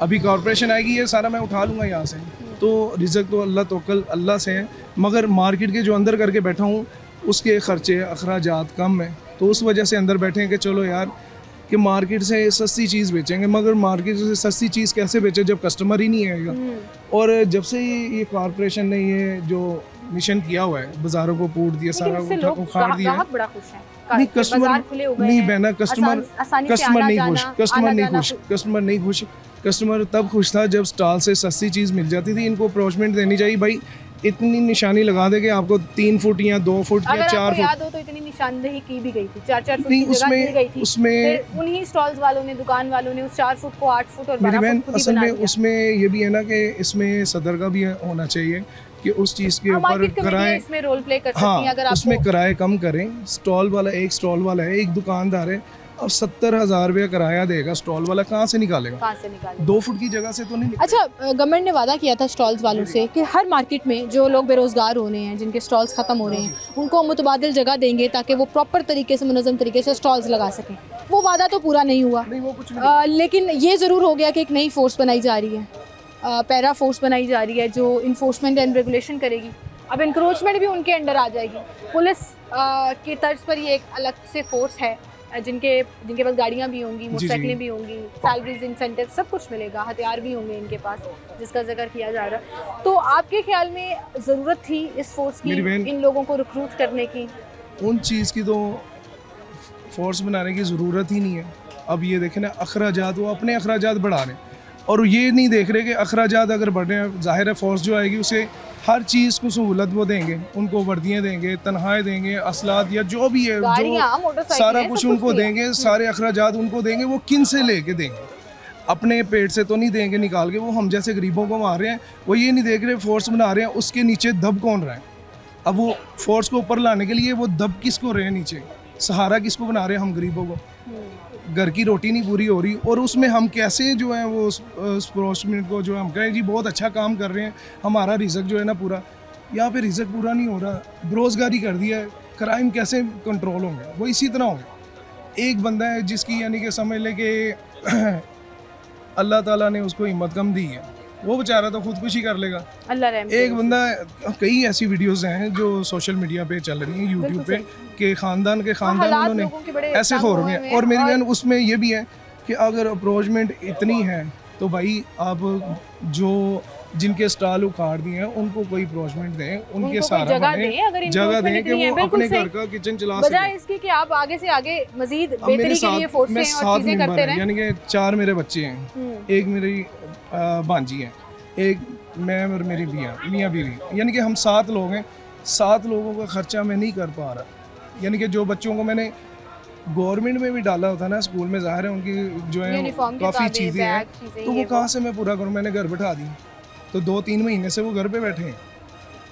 अभी कॉरपोरेशन आएगी, ये सारा मैं उठा लूँगा यहाँ से, तो रिज़्क़ तो अल्लाह तवक्कल अल्लाह से है, मगर मार्केट के जो अंदर करके बैठा हूँ उसके ख़र्चे अखराजात कम है, तो उस वजह से अंदर बैठे हैं कि चलो यार कि मार्केट से सस्ती चीज़ बेचेंगे, मगर मार्केट से सस्ती चीज़ कैसे बेचे जब कस्टमर ही नहीं आएगा। और जब से ये कॉरपोरेशन ने ये जो मिशन किया हुआ है, बाज़ारों को पूट दिया, सारा उखाड़ दिया, नहीं कस्टमर नहीं बहना, कस्टमर नहीं खुश। कस्टमर तब खुश था जब स्टॉल से सस्ती चीज़ मिल जाती थी। इनको अप्रोचमेंट देनी चाहिए भाई, इतनी निशानी लगा दे कि आपको 3 फुट या 2 फुट या 4 फुट। याद हो तो इतनी निशानदेही की भी गई थी, 4-4 फुट की जगह दी गई थी, उसमें उन्हीं स्टॉल्स वालों ने, दुकान वालों ने उस 4 फुट को 8 फुट और 12 फुट असल में उसमें ये भी है ना कि इसमें सदर का भी होना चाहिए कि उस चीज़ के ऊपर कराए, इसमें रोल प्ले कर सकती हैं अगर उसमें किराए कम करें। स्टॉल वाला, एक स्टॉल वाला है, एक दुकानदार है, अब 70,000 रुपया किराया देगा स्टॉल वाला, कहाँ से निकालेगा? 2 फुट की जगह से तो नहीं। अच्छा, गवर्नमेंट ने वादा किया था स्टॉल्स वालों से कि हर मार्केट में जो लोग बेरोजगार हो रहे हैं, जिनके स्टॉल्स ख़त्म हो रहे हैं, उनको मुतबादिल जगह देंगे ताकि वो प्रॉपर तरीके से, मुनज़्ज़म तरीके से स्टॉल्स लगा सकें। वो वादा तो पूरा नहीं हुआ, लेकिन ये ज़रूर हो गया कि एक नई फोर्स बनाई जा रही है, पैरा फोर्स बनाई जा रही है जो इन्फोर्समेंट एंड रेगुलेशन करेगी। अब इंक्रोचमेंट भी उनके अंडर आ जाएगी। पुलिस की तर्ज पर ये एक अलग से फोर्स है, जिनके पास गाड़ियाँ भी होंगी, मोटरसाइकिलें भी होंगी, सैलरीज, इंसेंटिव सब कुछ मिलेगा, हथियार भी होंगे इनके पास, जिसका जिक्र किया जा रहा है। तो आपके ख्याल में ज़रूरत थी इस फोर्स की, इन लोगों को रिक्रूट करने की? उन चीज़ की तो फोर्स बनाने की ज़रूरत ही नहीं है। अब ये देखें ना, अखराजात, वो अपने अखराजात बढ़ा रहे हैं और ये नहीं देख रहे कि अखराजात अगर बढ़ रहे हैं, ज़ाहिर है फोर्स जो आएगी उसे हर चीज़ को सहूलत वो देंगे, उनको वर्दियाँ देंगे, तनख्वाहें देंगे, असलात या जो भी है, जो सारा कुछ उनको देंगे, सारे अखराजात उनको देंगे। वो किन से लेके देंगे? अपने पेट से तो नहीं देंगे निकाल के, वो हम जैसे गरीबों को मार रहे हैं। वो ये नहीं देख रहे फोर्स बना रहे हैं, उसके नीचे दब कौन रहा है। अब वो फोर्स को ऊपर लाने के लिए वो दब किसको रहे हैं नीचे, सहारा किसको बना रहे हैं? हम गरीबों को। घर की रोटी नहीं पूरी हो रही और उसमें हम कैसे जो है वो स्पोर्ट्समैन को जो हम कहें जी बहुत अच्छा काम कर रहे हैं, हमारा रिज़्क जो है ना पूरा, यहाँ पे रिज़्क पूरा नहीं हो रहा, बेरोज़गारी कर दिया है, क्राइम कैसे कंट्रोल होंगे? वो इसी तरह होंगे। एक बंदा है जिसकी यानी कि समझ लें कि अल्लाह ताला ने उसको हिम्मत कम दी है, वो बेचारा तो खुदकुशी कर लेगा। अल्लाह रहम। एक बंदा, कई ऐसी वीडियोस हैं जो सोशल मीडिया पे चल रही हैं, यूट्यूब पे, कि ख़ानदान उन्होंने ऐसे हो रहे हैं। और मेरी बहन उसमें ये भी है कि अगर अप्रोचमेंट इतनी है तो भाई आप जो जिनके स्टॉल उखाड़ दिए हैं उनको कोई अप्रोचमेंट दें, उनके सारा जगह दें कि वो अपने घर का किचन चला सकें, बजाय इसके कि आप आगे से आगे मजीद बेहतरी के लिए फोर्सें और चीजें करते रहें। यानी कि 4 मेरे बच्चे हैं, एक मेरी भांजी है, एक मैं और मेरी मियाँ बीवी, यानी कि हम 7 लोग हैं। 7 लोगों का खर्चा मैं नहीं कर पा रहा। यानी कि जो बच्चों को मैंने गवर्नमेंट में भी डाला होता ना, स्कूल में, ज़ाहिर है उनकी जो है काफ़ी चीज़ें हैं, तो वो कहाँ से मैं पूरा करूँ? मैंने घर बैठा दी, तो 2-3 महीने से वो घर पे बैठे हैं।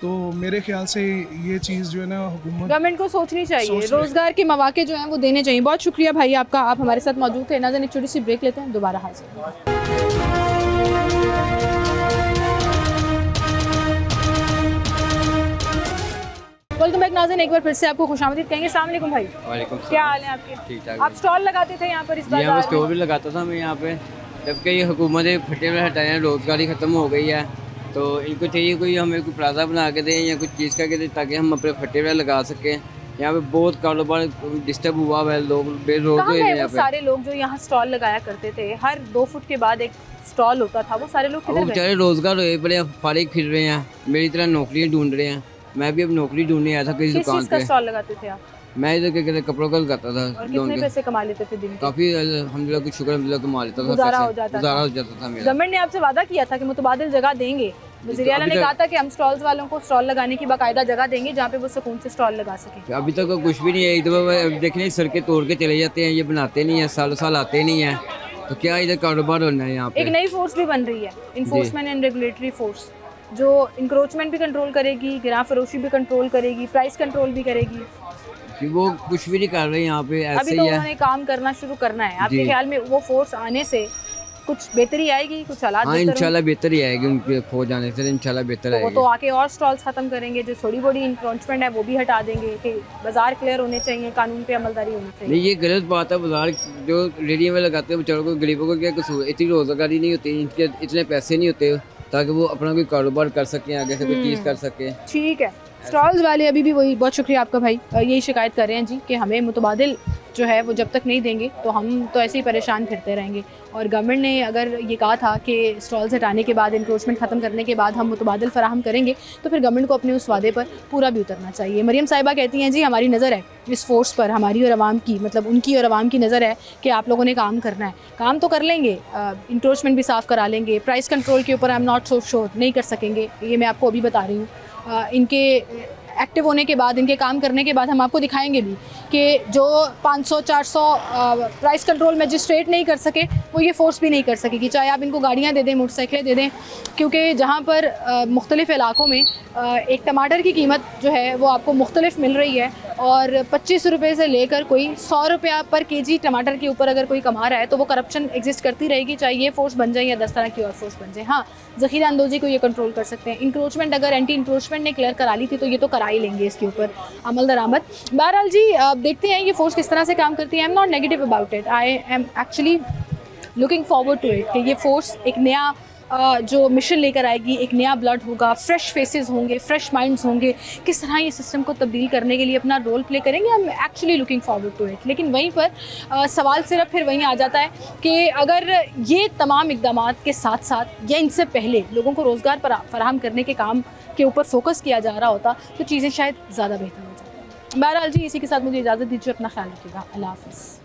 तो मेरे ख्याल से ये चीज़ जो है ना गवर्नमेंट को सोचनी चाहिए, रोज़गार के मौके जो हैं वो देने चाहिए। बहुत शुक्रिया भाई आपका, आप हमारे साथ मौजूद थे। नाज़रीन, एक छोटी सी ब्रेक लेते हैं, दोबारा हाजिर। वेलकम बैक नाज़रीन, एक बार फिर से आपको खुशामदीद कहेंगे। अस्सलाम वालेकुम भाई। वालेकुम सलाम। क्या हाल है आपके? ठीक ठाक। आप स्टॉल लगाते थे यहाँ पर इस बाजार में? स्टॉल भी लगाता था मैं यहाँ पे, जबकि ये हुकूमत फटे में हटाए, रोज़गारी ख़त्म हो गई है, तो इनको चाहिए कोई हमें कोई प्लाजा बना के दें या कुछ चीज़ का के दें ताकि हम अपने फटे में लगा सकें। यहाँ पे बहुत कारोबार डिस्टर्ब हुआ है, लोग बेरोजगार हैं यहाँ पे। सारे लोग जो यहाँ स्टॉल लगाया करते थे, हर 2 फुट के बाद एक स्टॉल होता था, वो सारे लोग किधर गए? बेचारे रोज़गार हुए पड़े, फारिग फिर रहे हैं, मेरी तरह नौकरियाँ ढूंढ रहे हैं। मैं भी अब नौकरी ढूंढने आया था किसी दुकान पे। स्टॉल लगाते थे आप? मैं इधर क्या कहते कपड़ों का लगाता था। और कितने पैसे कमा लेते थे दिन के? काफ़ी अल्हम्दुलिल्लाह कुछ शुक्र अल्हम्दुलिल्लाह कमा लेता था, गुजारा हो जाता था मेरा। गवर्नमेंट ने आपसे वादा किया था कि मुतबादिल जगह देंगे, वज़ीर आला ने कहा था कि हम स्टॉल्स वालों को स्टॉल लगाने की बाकायदा जगह देंगे जहाँ पे वो सुकून से स्टॉल लगा सके। अभी तक कुछ भी नहीं है, इधर देखने सड़कें तोड़ के चले जाते हैं, ये बनाते नहीं है, सालों साल आते नहीं है, तो क्या इधर कारोबार होना है यहाँ पे? एक नई फोर्स भी बन रही है, इन्फोर्समेंट एंड रेगुलेटरी फोर्स, जो इंक्रोचमेंट भी कंट्रोल करेगी, गिरा फरोशी भी कंट्रोल करेगी, प्राइस कंट्रोल भी करेगी। वो कुछ भी नहीं कर रहे यहाँ पे, ऐसे अभी तो उन्होंने काम करना शुरू करना है। आपके ख्याल में वो फोर्स आने से कुछ बेहतरी आएगी, कुछ हालात? हाँ इंशाल्लाह बेहतरी आएगी, उनके फौज आने से इंशाल्लाह बेहतर आएगी। वो तो आके और स्टॉल्स खत्म करेंगे, जो थोड़ी बड़ी इंक्रोचमेंट है वो भी हटा देंगे कि बाजार क्लियर होने चाहिए, कानून पे अमलदारी होनी चाहिए। नहीं ये गलत बात है, बाजार जो रेडियो में लगाते हैं बेचारों को, गरीबों को क्या कसूर? इतनी रोजगारी नहीं होती, इनके इतने पैसे नहीं होते ताकि वो अपना कोई कारोबार कर सकें, आगे से कोई चीज़ कर सके। ठीक है, स्टॉल्स वाले अभी भी वही, बहुत शुक्रिया आपका भाई, यही शिकायत कर रहे हैं जी कि हमें मुतबादिल जो है वो जब तक नहीं देंगे तो हम तो ऐसे ही परेशान फिरते रहेंगे। और गवर्नमेंट ने अगर ये कहा था कि स्टॉल्स हटाने के बाद, इंक्रोचमेंट ख़त्म करने के बाद हम मुतबादिल फराहम करेंगे, तो फिर गवर्नमेंट को अपने उस वादे पर पूरा भी उतरना चाहिए। मरियम साहिबा कहती हैं जी हमारी नज़र है इस फोर्स पर, हमारी और आवाम की, मतलब उनकी और आवाम की नज़र है कि आप लोगों ने काम करना है। काम तो कर लेंगे, इंक्रोचमेंट भी साफ़ करा लेंगे, प्राइस कंट्रोल के ऊपर आई एम नॉट सो श्योर, नहीं कर सकेंगे, ये मैं आपको अभी बता रही हूँ। इनके एक्टिव होने के बाद, इनके काम करने के बाद हम आपको दिखाएंगे भी कि जो 500-400 प्राइस कंट्रोल मजिस्ट्रेट नहीं कर सके वो ये फोर्स भी नहीं कर सकेगी, चाहे आप इनको गाड़ियाँ दे दें, मोटरसाइकिलें दे दें, क्योंकि जहाँ पर मुख्तलिफ़ इलाकों में एक टमाटर की कीमत जो है वो आपको मुख्तलिफ मिल रही है और 25 रुपये से लेकर कोई 100 रुपया पर केजी टमाटर के ऊपर अगर कोई कमा रहा है तो वो करप्शन एग्जिस्ट करती रहेगी, चाहे ये फोर्स बन जाए या 10 तरह की और फोर्स बन जाए। हाँ, ज़ख़ीरा अंदोज़ी को ये कंट्रोल कर सकते हैं। इंक्रोचमेंट अगर एंटी इंक्रोचमेंट ने क्लियर करा ली थी तो ये तो करा ही लेंगे इसके ऊपर अमल दरामद। बहरहाल जी देखते हैं ये फोर्स किस तरह से काम करती है। I am not negative about it, I am actually looking forward to it कि ये फोर्स एक नया जो मिशन लेकर आएगी, एक नया ब्लड होगा, फ्रेश फेसेस होंगे, फ्रेश माइंड्स होंगे, किस तरह ये सिस्टम को तब्दील करने के लिए अपना रोल प्ले करेंगे। I am actually looking forward to it. लेकिन वहीं पर सवाल सिर्फ फिर वहीं आ जाता है कि अगर ये तमाम इक़दामात के साथ साथ या इनसे पहले लोगों को रोज़गार पर फराहम करने के काम के ऊपर फोकस किया जा रहा होता तो चीज़ें शायद ज़्यादा बेहतर हो जाती। बहरहाल जी इसी के साथ मुझे इजाज़त दीजिए, अपना ख्याल रखिएगा, अल्लाह हाफ़िज़।